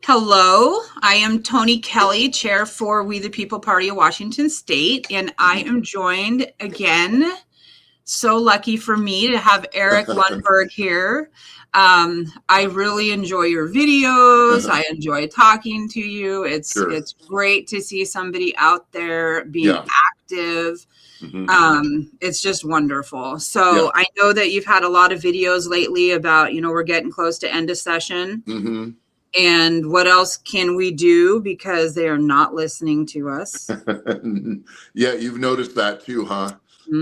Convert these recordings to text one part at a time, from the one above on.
Hello, I am Tony Kelly, Chair for We the People Party of Washington State, and I am joined again. So lucky for me to have Eric Lundberg here. I really enjoy your videos. I enjoy talking to you. It's great to see somebody out there being active. It's just wonderful. So I know that you've had a lot of videos lately about, we're getting close to end of session. And what else can we do because they are not listening to us? Yeah, you've noticed that too, huh?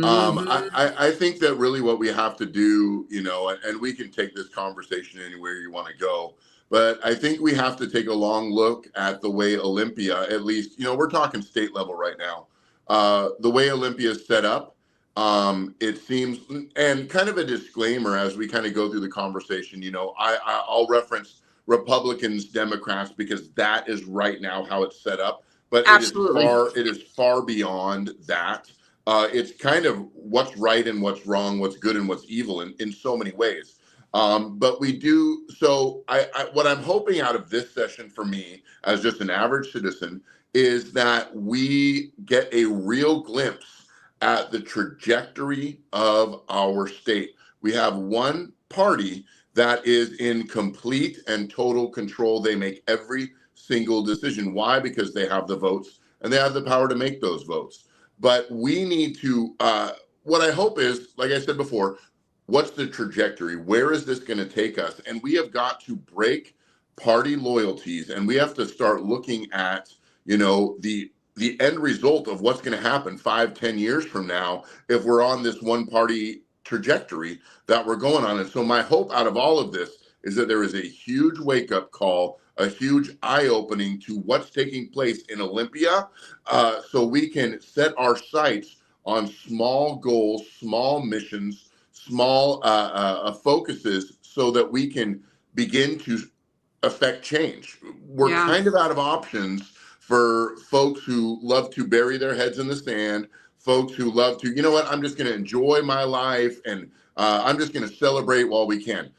I think that really what we have to do, and we can take this conversation anywhere you want to go, but I think we have to take a long look at the way Olympia, at least, we're talking state level right now, the way Olympia is set up. It seems, and kind of a disclaimer as we kind of go through the conversation, I'll reference Republicans, Democrats, because that is right now how it's set up. But it is far beyond that. It's kind of what's right and what's wrong, what's good and what's evil in so many ways. But we do. So what I'm hoping out of this session for me as just an average citizen is that we get a real glimpse at the trajectory of our state. We have one party that is in complete and total control. They make every single decision. Why? Because they have the votes and they have the power to make those votes. But we need to, what I hope is, like I said before, what's the trajectory? Where is this going to take us? And we have got to break party loyalties and we have to start looking at, the end result of what's going to happen 5-10 years from now if we're on this one party trajectory that we're going on. And so my hope out of all of this is that there is a huge wake-up call, a huge eye-opening to what's taking place in Olympia, so we can set our sights on small goals, small missions, small focuses, so that we can begin to affect change. We're kind of out of options for folks who love to bury their heads in the sand, folks who love to, I'm just going to enjoy my life and I'm just going to celebrate while we can.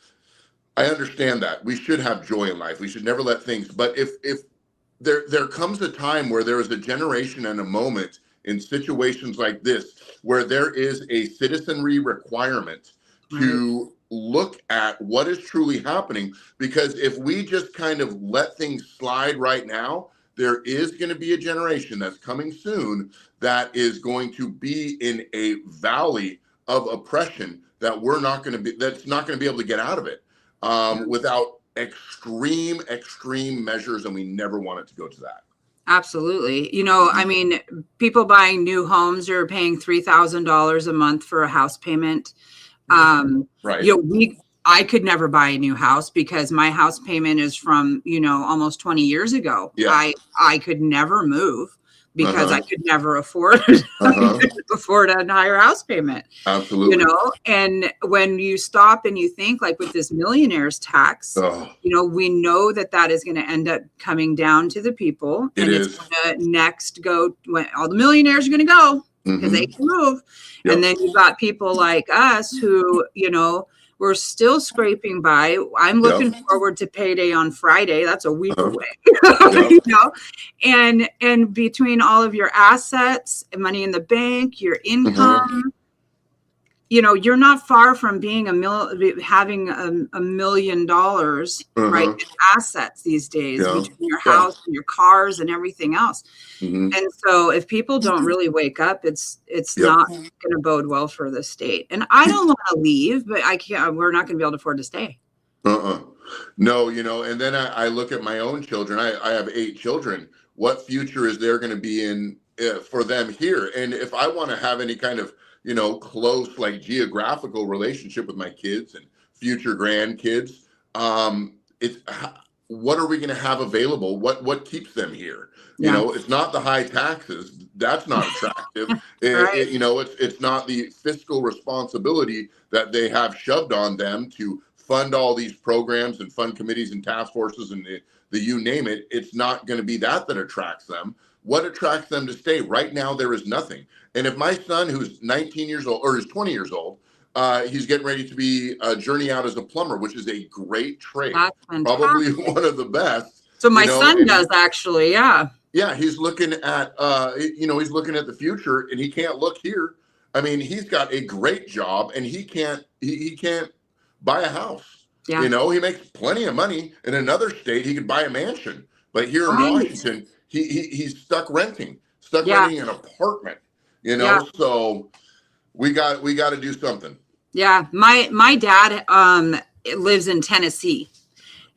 I understand that. We should have joy in life. We should never let things, but if there comes a time where there is a generation and a moment in situations like this, where there is a citizenry requirement to look at what is truly happening, because if we just kind of let things slide right now, there is going to be a generation that's coming soon that is going to be in a valley of oppression that that's not going to be able to get out of it without extreme measures. And we never want it to go to that. Absolutely. People buying new homes are paying $3,000 a month for a house payment. I could never buy a new house because my house payment is from, almost 20 years ago. I could never move because I could never afford afford a higher house payment. Absolutely. And when you stop and you think, like with this millionaire's tax, we know that is going to end up coming down to the people. It's going to next go when all the millionaires are going to go because they can move. And then you've got people like us who, we're still scraping by. I'm looking forward to payday on Friday. That's a week away. And between all of your assets, money in the bank, your income, you're not far from being having $1 million, right, in assets these days between your house and your cars and everything else. And so if people don't really wake up, it's not going to bode well for the state. And I don't want to leave, but we're not going to be able to afford to stay. No, and then I look at my own children. I have 8 children. What future is there going to be in for them here? And if I want to have any kind of close, like, geographical relationship with my kids and future grandkids, what are we going to have available? What keeps them here? It's not the high taxes. That's not attractive. It's not the fiscal responsibility that they have shoved on them to fund all these programs and fund committees and task forces and the you name it. It's not going to be that attracts them. What attracts them to stay? Right now, there is nothing. And if my son, who's 19 years old, or is 20 years old, he's getting ready to be journey out as a plumber, which is a great trade, probably one of the best. So my son does actually. Yeah. Yeah. He's looking at, he's looking at the future, and he can't look here. I mean, he's got a great job, and he can't buy a house. Yeah. He makes plenty of money in another state. He could buy a mansion, but here in Washington, he's stuck renting an apartment, so we got to do something. Yeah. My dad lives in Tennessee,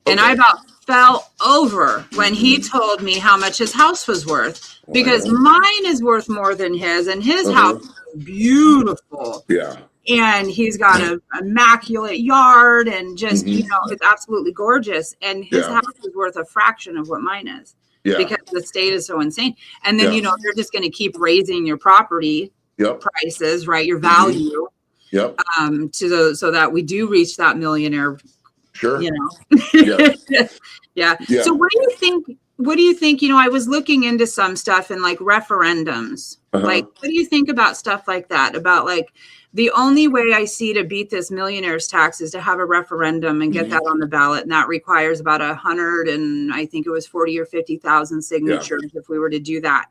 and I about fell over when he told me how much his house was worth, because mine is worth more than his, and his house is beautiful. Yeah. And he's got an immaculate yard, and just, it's absolutely gorgeous. And his house is worth a fraction of what mine is, because the state is so insane. And then, they're just going to keep raising your property prices, right? Your value, so that we do reach that millionaire. Sure. Yeah. So what do you think? I was looking into some stuff and like referendums. Like, what do you think about stuff like that? About like, the only way I see to beat this millionaire's tax is to have a referendum and get that on the ballot. And that requires about 100 and I think it was 40 or 50,000 signatures if we were to do that.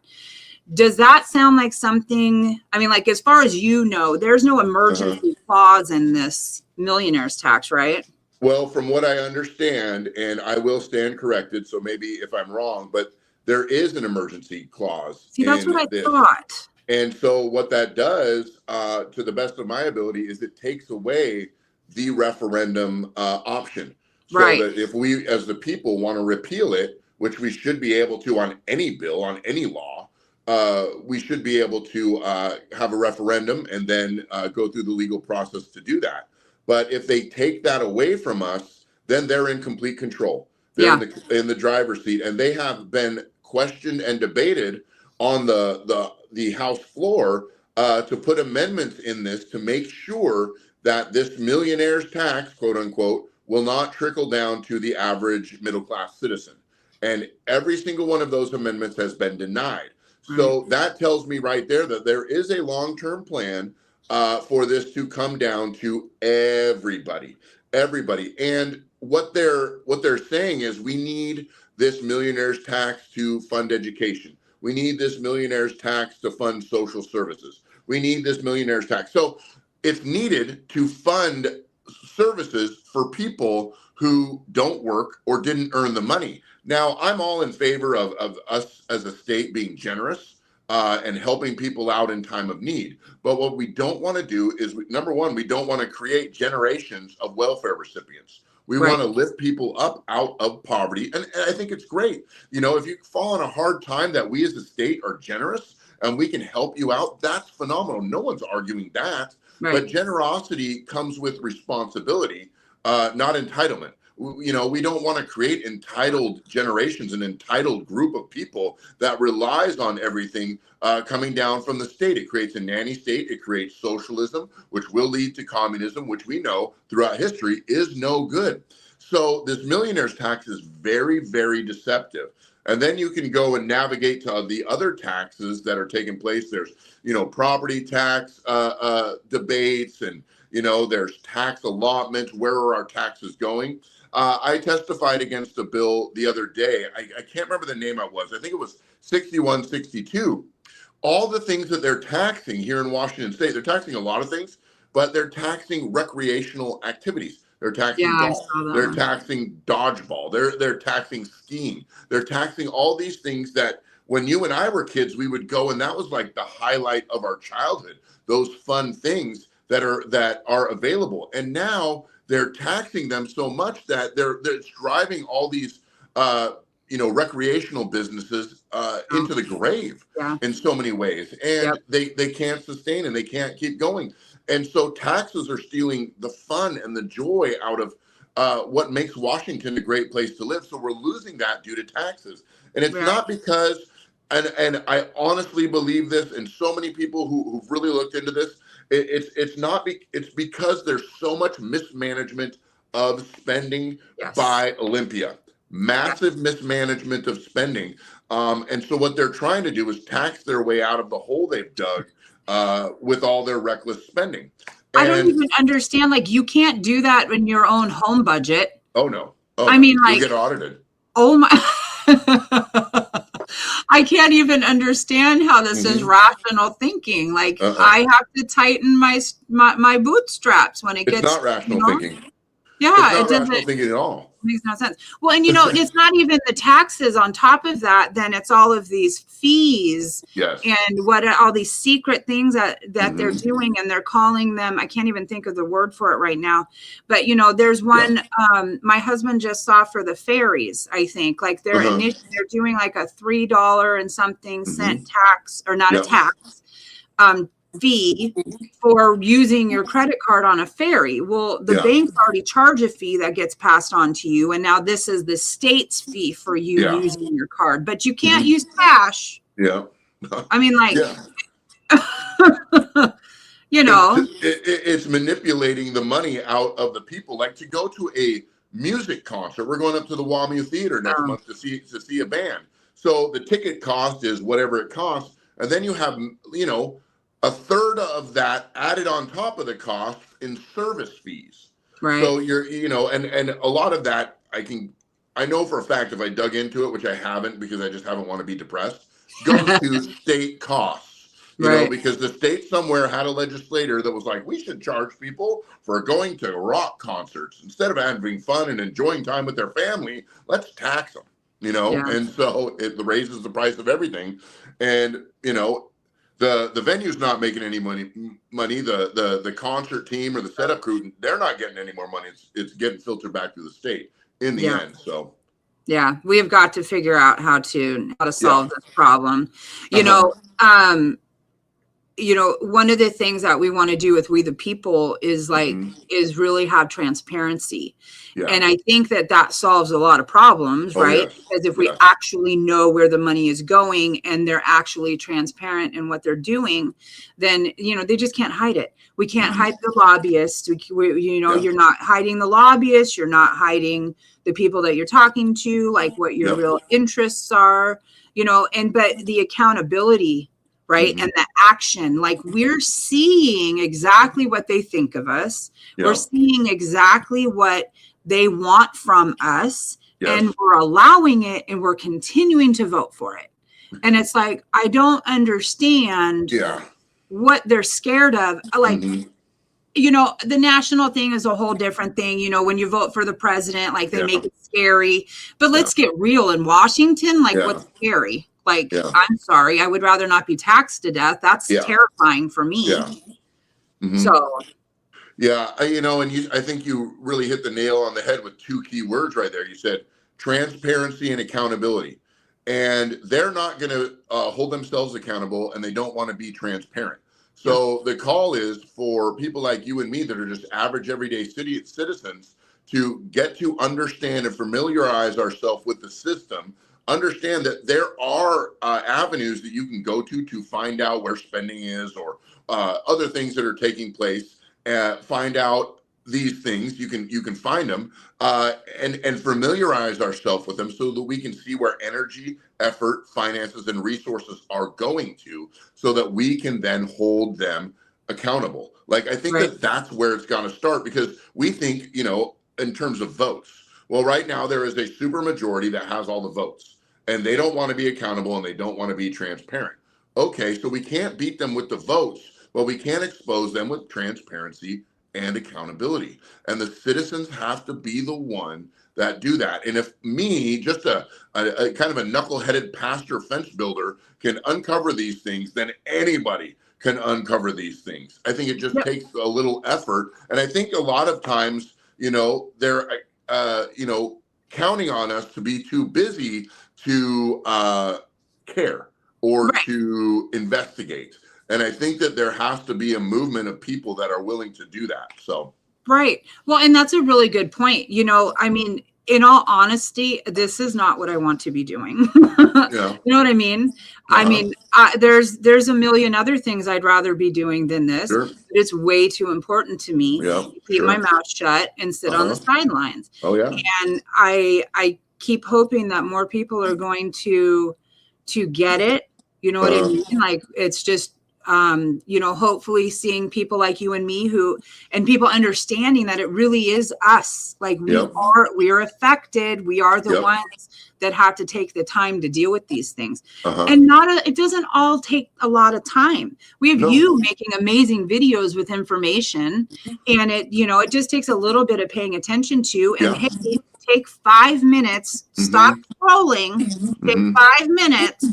Does that sound like something, I mean, like, as far as there's no emergency clause in this millionaire's tax, right? Well, from what I understand, and I will stand corrected, so maybe if I'm wrong, but there is an emergency clause. See, that's what I thought. And so what that does, to the best of my ability, is it takes away the referendum option. So that if we, as the people, want to repeal it, which we should be able to on any bill, on any law, we should be able to have a referendum and then go through the legal process to do that. But if they take that away from us, then they're in complete control. They're in the driver's seat, and they have been questioned and debated on the House floor to put amendments in this to make sure that this millionaire's tax, quote unquote, will not trickle down to the average middle class citizen. And every single one of those amendments has been denied. So that tells me right there that there is a long-term plan for this to come down to everybody. And what they're saying is, we need this millionaire's tax to fund education. We need this millionaire's tax to fund social services. We need this millionaire's tax. So it's needed to fund services for people who don't work or didn't earn the money. Now, I'm all in favor of us as a state being generous and helping people out in time of need. But what we don't want to do is, number one, we don't want to create generations of welfare recipients. We want to lift people up out of poverty. And I think it's great. If you fall on a hard time, that we as a state are generous and we can help you out, that's phenomenal. No one's arguing that. But generosity comes with responsibility, not entitlement. We don't want to create entitled generations, an entitled group of people that relies on everything coming down from the state. It creates a nanny state. It creates socialism, which will lead to communism, which we know throughout history is no good. So this millionaire's tax is very, very deceptive. And then you can go and navigate to the other taxes that are taking place. There's, property tax debates, and, there's tax allotments. Where are our taxes going? I testified against a bill the other day. I can't remember the name it was. I think it was 6162. All the things that they're taxing here in Washington State, they're taxing a lot of things, but they're taxing recreational activities. They're taxing golf. They're taxing dodgeball. They're taxing skiing. They're taxing all these things that when you and I were kids, we would go, and that was like the highlight of our childhood. Those fun things that are available. And now they're taxing them so much that they're driving all these recreational businesses into the grave in so many ways, and they can't sustain and they can't keep going. And so taxes are stealing the fun and the joy out of what makes Washington a great place to live. So we're losing that due to taxes, and it's not because, and I honestly believe this, and so many people who've really looked into this. It's because there's so much mismanagement of spending by Olympia, massive mismanagement of spending. And so what they're trying to do is tax their way out of the hole they've dug with all their reckless spending. And I don't even understand. Like, you can't do that in your own home budget. Oh, no. I mean, like, you get audited. Oh my. I can't even understand how this is rational thinking. Like I have to tighten my bootstraps when it It's gets, not rational thinking. Yeah, It's not it doesn't. rational thinking at all. Makes no sense. Well, and it's not even the taxes on top of that. Then it's all of these fees and all these secret things that they're doing, and they're calling them. I can't even think of the word for it right now. But there's one my husband just saw for the ferries. I think like they're doing like a $3 and something cent tax, or not a tax. Fee for using your credit card on a ferry. Well, the banks already charge a fee that gets passed on to you, and now this is the state's fee for you using your card, but you can't use cash. I mean, like it's manipulating the money out of the people. Like to go to a music concert, we're going up to the WAMU Theater next month to see a band. So the ticket cost is whatever it costs, and then you have a third of that added on top of the cost in service fees. Right. So you're, and a lot of that I know for a fact, if I dug into it, which I haven't because I just haven't want to be depressed, goes to state costs, you know, because the state somewhere had a legislator that was like, we should charge people for going to rock concerts instead of having fun and enjoying time with their family. Let's tax them, and so it raises the price of everything. And, the venue's not making any money. The concert team or the setup crew, they're not getting any more money. It's getting filtered back to the state in the end. So we have got to figure out how to solve this problem. One of the things that we want to do with We the People is is really have transparency. And I think that solves a lot of problems, right? Because if we actually know where the money is going and they're actually transparent in what they're doing, then, they just can't hide it. We can't hide the lobbyists. You're not hiding the lobbyists. You're not hiding the people that you're talking to, like what your real interests are, but the accountability, right? And the action, like we're seeing exactly what they think of us. We're seeing exactly what they want from us, and we're allowing it, and we're continuing to vote for it. And it's like, I don't understand what they're scared of. Like, the national thing is a whole different thing. When you vote for the president, like they make it scary, but let's get real in Washington. Like what's scary? Like, I'm sorry, I would rather not be taxed to death. That's terrifying for me. So. I think you really hit the nail on the head with two key words right there. You said transparency and accountability. And they're not going to hold themselves accountable, and they don't want to be transparent. So the call is for people like you and me that are just average, everyday citizens to get to understand and familiarize ourselves with the system. Understand that there are avenues that you can go to find out where spending is, or other things that are taking place. Find out these things. You can find them and familiarize ourselves with them so that we can see where energy, effort, finances, and resources are going to, so that we can then hold them accountable. Like, I think that's where it's going to start, because we think, in terms of votes. Well, right now there is a super majority that has all the votes, and they don't want to be accountable, and they don't want to be transparent. Okay, so we can't beat them with the votes, but we can expose them with transparency and accountability. And the citizens have to be the one that do that. And if me, just a kind of a knuckleheaded pastor fence builder, can uncover these things, then anybody can uncover these things. I think it just takes a little effort. And I think a lot of times, they're, counting on us to be too busy to care or to investigate. And I think that there has to be a movement of people that are willing to do that. So. Right. Well, and that's a really good point. I mean, in all honesty, this is not what I want to be doing. You know what I mean? I mean, there's a million other things I'd rather be doing than this. But it's way too important to me to keep my mouth shut and sit on the sidelines. Oh, yeah. And I keep hoping that more people are going to get it. You know what I mean? Like, it's just, hopefully seeing people like you and me and people understanding that it really is us. Like we are affected. We are the ones that have to take the time to deal with these things. And it doesn't all take a lot of time. We have you making amazing videos with information, and it just takes a little bit of paying attention to, and hey, take 5 minutes, stop scrolling, take 5 minutes,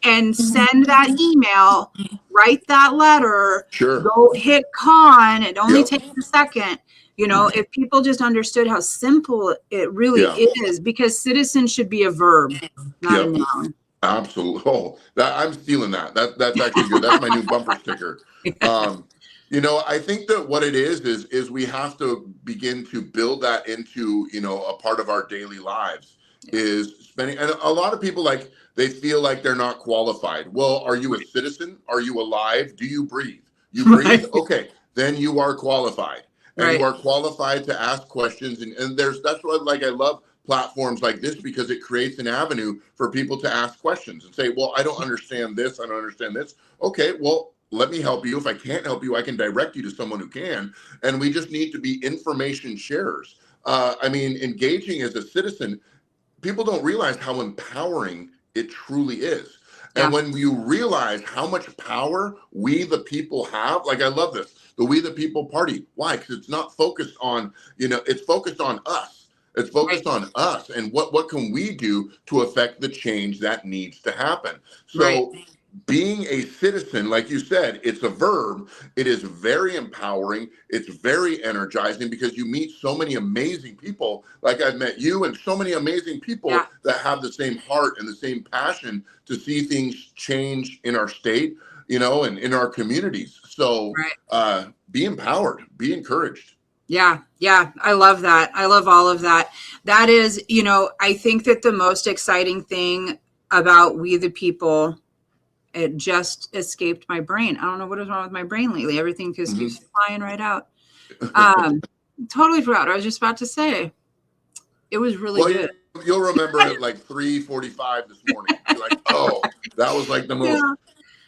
and send that email, write that letter, go hit con. It only takes a second. If people just understood how simple it really is, because citizen should be a verb, not a noun. Absolutely. Oh, I'm stealing that. That's actually good. That's my new bumper sticker. I think that what it is we have to begin to build that into, a part of our daily lives, is spending. And a lot of people, they feel like they're not qualified. Well, are you a citizen? Are you alive? Do you breathe? You breathe? Okay, then you are qualified. And you are qualified to ask questions. And that's what, I love platforms like this, because it creates an avenue for people to ask questions and say, well, I don't understand this. I don't understand this. Okay, well, let me help you. If I can't help you, I can direct you to someone who can. And we just need to be information sharers. Engaging as a citizen, people don't realize how empowering it truly is. And when you realize how much power we the people have, I love this, the We the People Party. Why? Because it's not focused on, it's focused on us. It's focused on us and what can we do to affect the change that needs to happen. So being a citizen, like you said, it's a verb. It is very empowering. It's very energizing, because you meet so many amazing people. Like I've met you and so many amazing people that have the same heart and the same passion to see things change in our state, and in our communities. So be empowered, be encouraged. Yeah. I love that. I love all of that. That is, I think that the most exciting thing about We the People, it just escaped my brain. I don't know what is wrong with my brain lately. Everything just keeps flying right out. Totally forgot what I was just about to say. It was really good. You'll remember it 3:45 this morning. You're like, oh, that was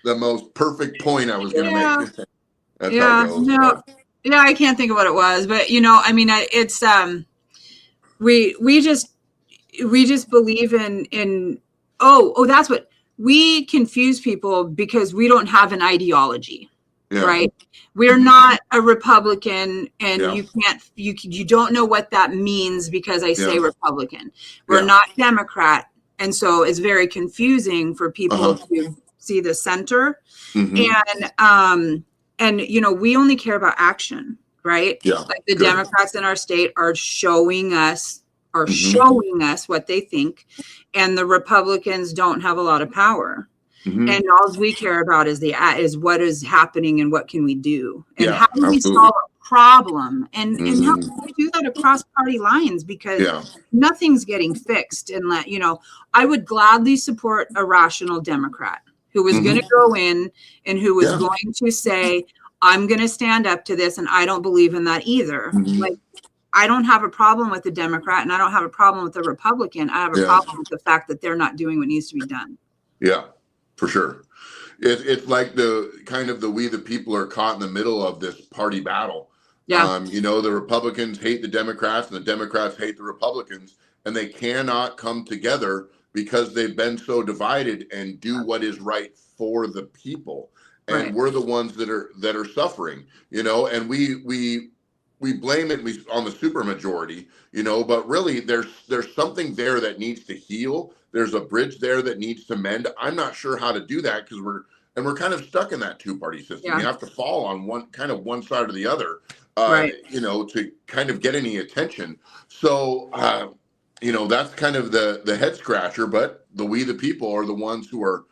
the most perfect point I was going to make. That's how it goes. No. Yeah, I can't think of what it was, but it's we just believe in that's what we confuse people, because we don't have an ideology, right? We're not a Republican, and you don't know what that means because I say Republican. We're not Democrat, and so it's very confusing for people to see the center. And we only care about action, right? The Democrats in our state are showing us what they think, and the Republicans don't have a lot of power. And all we care about is what is happening and what can we do, and how do we solve a problem, and how can we do that across party lines, because nothing's getting fixed. And I would gladly support a rational Democrat who was going to go in and who was going to say, I'm going to stand up to this, and I don't believe in that either. I don't have a problem with the Democrat, and I don't have a problem with the Republican. I have a problem with the fact that they're not doing what needs to be done. Yeah, for sure. It's like the We the People are caught in the middle of this party battle. The Republicans hate the Democrats, and the Democrats hate the Republicans, and they cannot come together because they've been so divided and do what is right for the people. And we're the ones that are suffering, and we blame it on the supermajority, but really there's something there that needs to heal. There's a bridge there that needs to mend. I'm not sure how to do that, because we're kind of stuck in that two-party system. You have to fall on one side or the other, to kind of get any attention. So, that's kind of the head scratcher, but We the People are the ones who are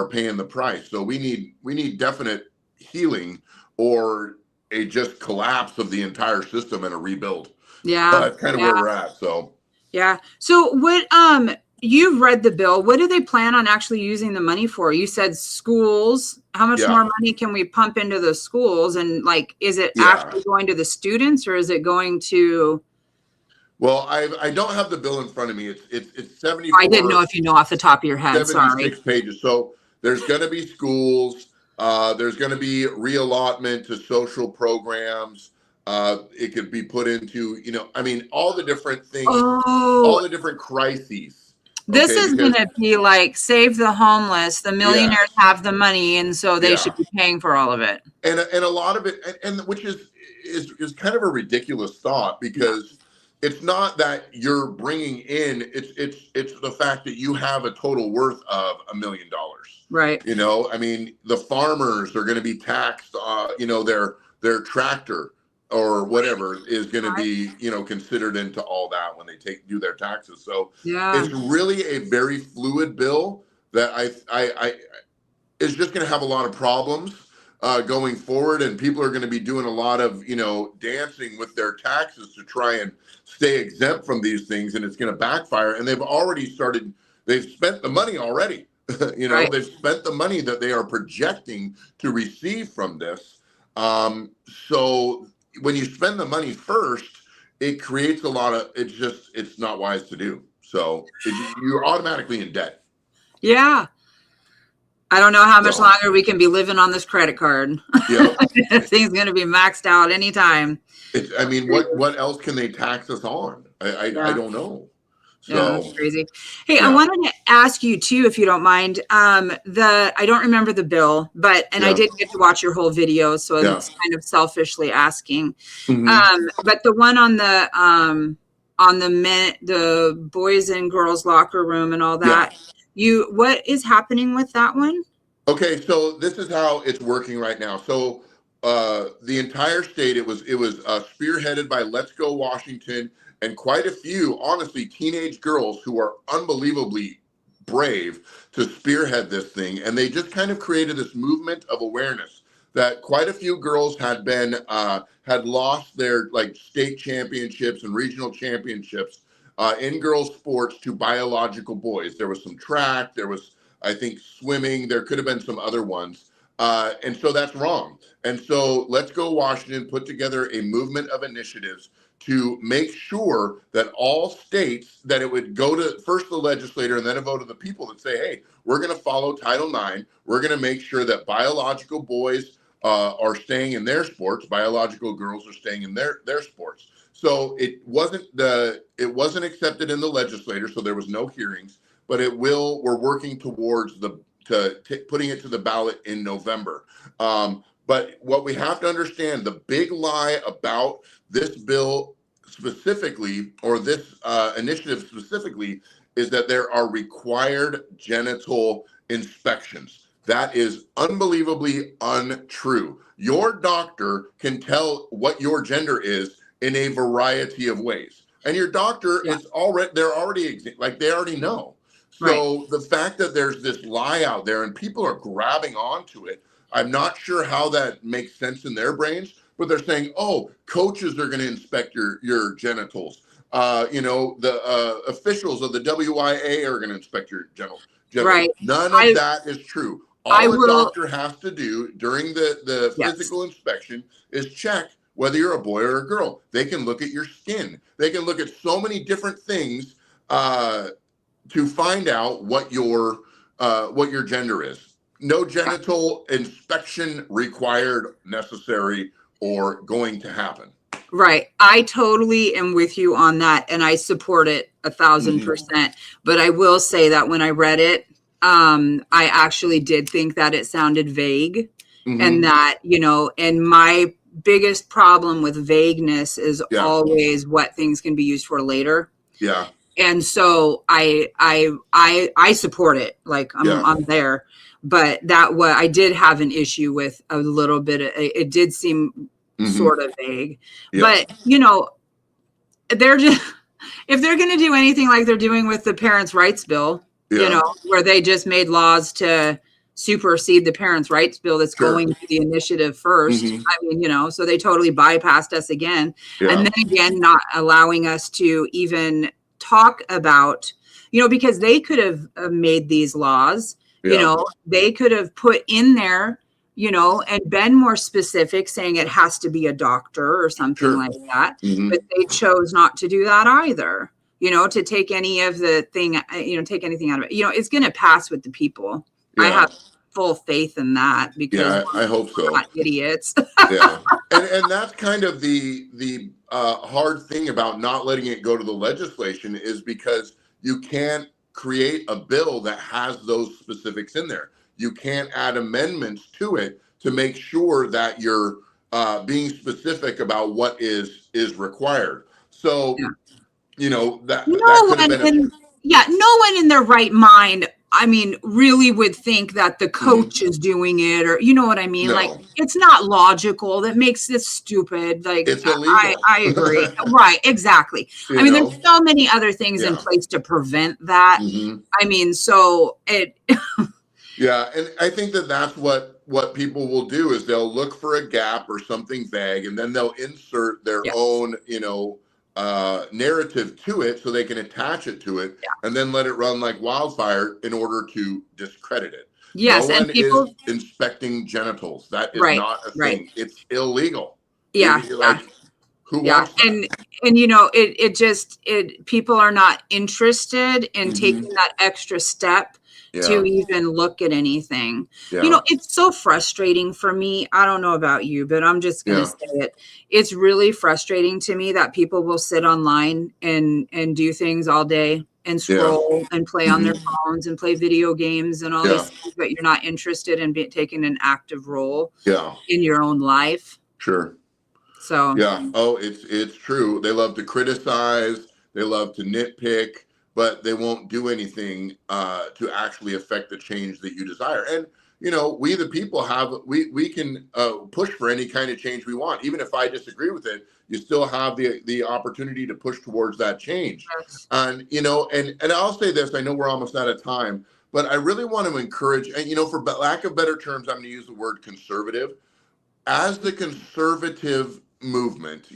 paying the price. So we need definite healing, or a just collapse of the entire system and a rebuild. That's kind of where we're at. So what you've read the bill. What do they plan on actually using the money for? You said schools. How much more money can we pump into the schools? And is it actually going to the students, or is it going to? Well, I don't have the bill in front of me. It's 74. I didn't know if you know off the top of your head. 76 pages. So there's going to be schools. There's going to be reallotment to social programs. It could be put into, I mean, all the different things, all Oh, the different crises. this Okay, is going because to be like save the homeless. The millionaires yes, have the money, and so they yeah, should be paying for all of it. and a lot of it, and which is kind of a ridiculous thought, because it's not that you're bringing in, it's the fact that you have a total worth of $1 million. Right. I mean, the farmers are going to be taxed, their tractor or whatever is going to be, considered into all that when they do their taxes. So Yeah. it's really a very fluid bill that I is just going to have a lot of problems going forward, and people are going to be doing a lot of, dancing with their taxes to try and stay exempt from these things, and it's going to backfire. And they've spent the money already. Right. They've spent the money that they are projecting to receive from this. So when you spend the money first, it creates it's not wise to do. So you're automatically in debt. Yeah. I don't know how much longer we can be living on this credit card. Yeah. This thing's going to be maxed out anytime. I mean, what else can they tax us on? I don't know. So yeah, that's crazy. Hey, I wanted to ask you too, if you don't mind. I don't remember the bill, I did get to watch your whole video, so it's kind of selfishly asking. Mm-hmm. But the one on the boys and girls locker room and all that. What is happening with that one? Okay, so this is how it's working right now. So the entire state, it was spearheaded by Let's Go Washington, and quite a few, honestly, teenage girls who are unbelievably brave to spearhead this thing. And they just kind of created this movement of awareness that quite a few girls had lost their state championships and regional championships in girls sports to biological boys. There was some track, there was, I think, swimming, there could have been some other ones. And so that's wrong. And so Let's Go Washington put together a movement of initiatives to make sure that all states, that it would go to first the legislator and then a vote of the people that say, hey, we're going to follow Title IX. We're going to make sure that biological boys are staying in their sports, biological girls are staying in their sports. So it wasn't accepted in the legislature, so there was no hearings, but we're working towards putting it to the ballot in November. But what we have to understand, the big lie about this bill specifically, or this initiative specifically, is that there are required genital inspections. That is unbelievably untrue. Your doctor can tell what your gender is in a variety of ways. And your doctor they already know. So the fact that there's this lie out there and people are grabbing onto it, I'm not sure how that makes sense in their brains, but they're saying, oh, coaches are going to inspect your genitals. The officials of the WIA are going to inspect your genitals. Right. None of that is true. All the doctor has to do during the physical inspection is check whether you're a boy or a girl. They can look at your skin. They can look at so many different things to find out what your gender is. No genital inspection required, necessary, or going to happen. Right. I totally am with you on that, and I support it 1,000%. But I will say that when I read it, I actually did think that it sounded vague, and that, and my biggest problem with vagueness is always what things can be used for later. Yeah. And so I support it. Like I'm there, but I did have an issue with a little bit. It did seem sort of vague, but they're just, if they're going to do anything like they're doing with the Parents' Rights Bill, where they just made laws to supersede the Parents' Rights Bill that's going to the initiative first. I mean, so they totally bypassed us again. And then again, not allowing us to even talk about, because they could have made these laws, they could have put in there, and been more specific, saying it has to be a doctor or something like that. But they chose not to do that either, to take any of the thing, take anything out of it. It's going to pass with the people. I have full faith in that because I hope so. we're not idiots. Yeah, and that's kind of the hard thing about not letting it go to the legislation is because you can't create a bill that has those specifics in there. You can't add amendments to it to make sure that you're being specific about what is required. So, Yeah. you know, that No could have one been no one in their right mind, I mean, really would think that the Mhm. coach is doing it, or you know what I mean? Like, No, it's not logical. That makes it stupid. Like, it's illegal. I agree. Right, exactly. I You mean, there's know, so many other things in yeah. place to prevent that. hmm I mean, so Yeah, and I think that that's what people will do is they'll look for a gap or something vague, and then they'll insert their yeah, own, narrative to it so they can attach it to it, yeah. and then let it run like wildfire in order to discredit it. No Yes, and one is people, inspecting genitals. That is right, not a right. thing. It's illegal. Yeah, yeah. Like, who Yeah. wants that? And you know, it people are not interested in hmm taking that extra step Yeah, to even look at anything. You yeah, know, it's so frustrating for me. I don't know about you, but I'm just going to yeah, say it. It's really frustrating to me that people will sit online and do things all day and yeah, scroll and play on hmm their phones and play video games and all yeah, these things, but you're not interested in taking an active role yeah. in your own life. Sure. So, Yeah. Oh, it's true. They love to criticize. They love to nitpick, but they won't do anything to actually affect the change that you desire. And we the people we can push for any kind of change we want. Even if I disagree with it, you still have the opportunity to push towards that change. yes. And and I'll say this. I know we're almost out of time, but I really want to encourage. And for lack of better terms, I'm going to use the word conservative as the conservative movement,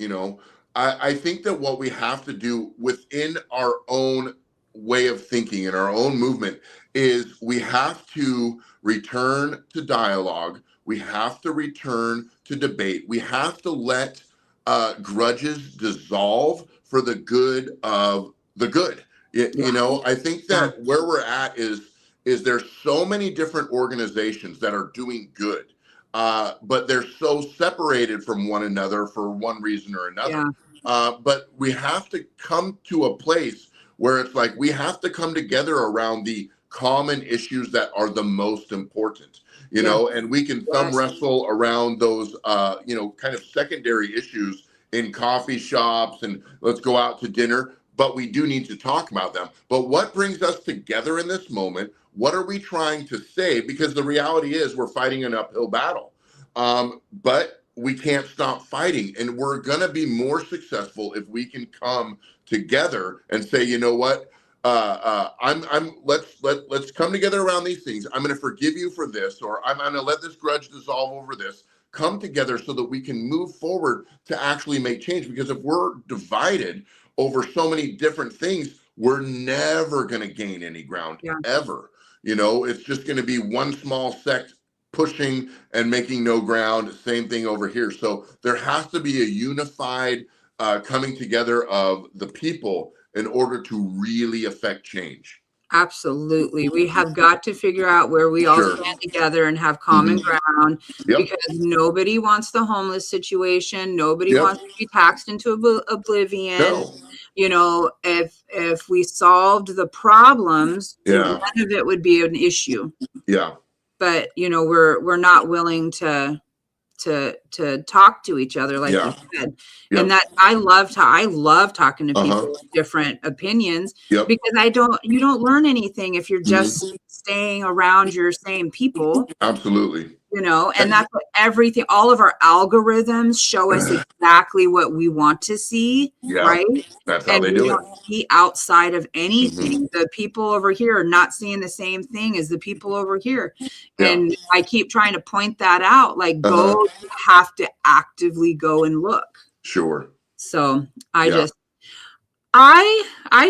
I think that what we have to do within our own way of thinking and our own movement is we have to return to dialogue. We have to return to debate. We have to let grudges dissolve for the good of the good. Yeah. I think Yeah. that where we're at is there's so many different organizations that are doing good, but they're so separated from one another for one reason or another. Yeah. But we have to come to a place where it's like we have to come together around the common issues that are the most important, Yeah. and we can thumb Yes. wrestle around those, kind of secondary issues in coffee shops and let's go out to dinner. But we do need to talk about them. But what brings us together in this moment? What are we trying to say? Because the reality is we're fighting an uphill battle. But we can't stop fighting. And we're going to be more successful if we can come together and say, you know what? Let's come together around these things. I'm going to forgive you for this, or I'm going to let this grudge dissolve over this. Come together so that we can move forward to actually make change. Because if we're divided over so many different things, we're never going to gain any ground Yeah. ever. It's just going to be one small sect pushing and making no ground. Same thing over here. So there has to be a unified coming together of the people in order to really affect change. Absolutely. We have got to figure out where we all Sure. stand together and have common Mhm. ground Yep. because nobody wants the homeless situation. Nobody Yep. wants to be taxed into oblivion. No. If we solved the problems, Yeah. none of it would be an issue. Yeah. But we're not willing to talk to each other, like you said. Yep. And that I love talking to people Uh-huh. with different opinions Yep. because you don't learn anything if you're just staying around your same people, Absolutely. and that's what all of our algorithms show us exactly what we want to see, Yeah. right? That's how And they we do it. don't see outside of anything. The people over here are not seeing the same thing as the people over here. Yeah. And I keep trying to point that out, like Uh-huh. you have to actively go and look. Sure. So I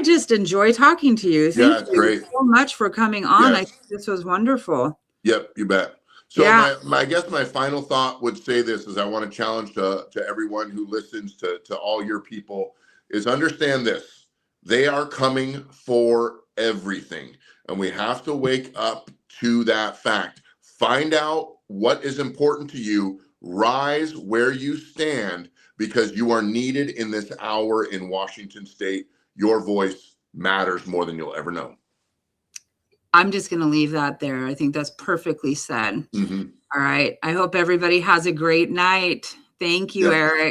just enjoy talking to you. Thank it's you great. so much for coming on. I Yes. think this was wonderful. Yep, you bet. So Yeah. I guess my final thought would say this is I want to challenge to everyone who listens to all your people is understand this. They are coming for everything. And we have to wake up to that fact. Find out what is important to you. Rise where you stand, because you are needed in this hour in Washington State. Your voice matters more than you'll ever know. I'm just going to leave that there. I think that's perfectly said. Mm-hmm. All right. I hope everybody has a great night. Thank you, Yeah. Eric.